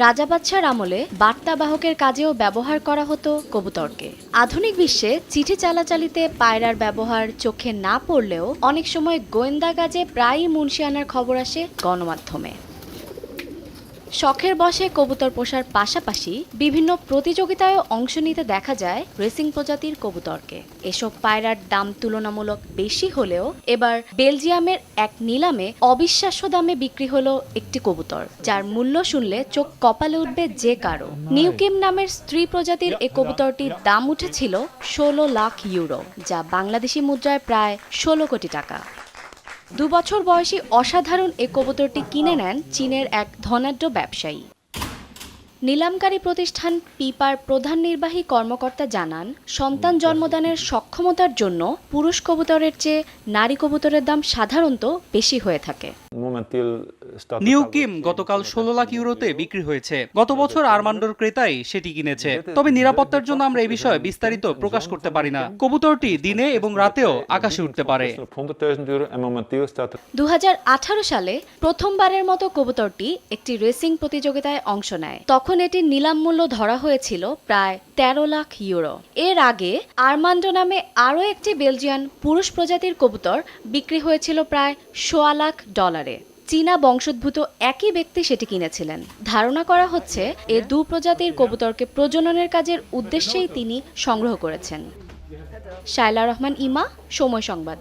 রাজা বাদশার আমলে বার্তাবাহকের কাজেও ব্যবহার করা হতো কবুতরকে। আধুনিক বিশ্বে চিঠি চালাচালিতে পায়রার ব্যবহার চোখে না পড়লেও অনেক সময় গোয়েন্দা কাজে প্রায়ই মুন্সিয়ানার খবর আসে গণমাধ্যমে। শখের বশে কবুতর পোষার পাশাপাশি বিভিন্ন প্রতিযোগিতায় অংশ নিতে দেখা যায় রেসিং প্রজাতির কবুতরকে। এসব পায়রার দাম তুলনামূলক বেশি হলেও এবার বেলজিয়ামের এক নিলামে অবিশ্বাস্য দামে বিক্রি হলো একটি কবুতর, যার মূল্য শুনলে চোখ কপালে উঠবে যে কারো। নিউকিম নামের স্ত্রী প্রজাতির এই কবুতরটির দাম উঠেছিল ১৬ লাখ ইউরো, যা বাংলাদেশি মুদ্রায় প্রায় ১৬ কোটি টাকা। ২ বছর বয়সী অসাধারণ এ কবুতরটি কিনে নেন চীনের এক ধনাঢ্য ব্যবসায়ী। নিলামকারী প্রতিষ্ঠান পিপার প্রধান নির্বাহী কর্মকর্তা জানান, সন্তান জন্মদানের সক্ষমতার জন্য পুরুষ কবুতরের চেয়ে নারী কবুতরের দাম সাধারণত বেশি হয়ে থাকে। নিউকিম গতকাল ১৬ লাখ ইউরোতে বিক্রি হয়েছে। গত বছর আরমান্ডোর ক্রেতাই সেটি কিনেছে। তবে নিরাপত্তার জন্য আমরা এই বিষয়ে বিস্তারিত প্রকাশ করতে পারি না। কবুতরটি দিনে এবং রাতেও আকাশে উঠতে পারে। ২০১৮ সালে প্রথমবারের মতো কবুতরটি একটি রেসিং প্রতিযোগিতায় অংশ নেয়। তখন এটির নিলাম মূল্য ধরা হয়েছিল প্রায় ১৩ লাখ ইউরো। এর আগে আরমান্ডো নামে আরও একটি বেলজিয়ান পুরুষ প্রজাতির কবুতর বিক্রি হয়েছিল প্রায় $১.৫ লাখ। চীনা বংশোদ্ভূত একই ব্যক্তি সেটি কিনেছিলেন। ধারণা করা হচ্ছে এ দু প্রজাতির কবুতরকে প্রজননের কাজের উদ্দেশ্যেই তিনি সংগ্রহ করেছেন। শায়লা রহমান ইমা, সময় সংবাদ।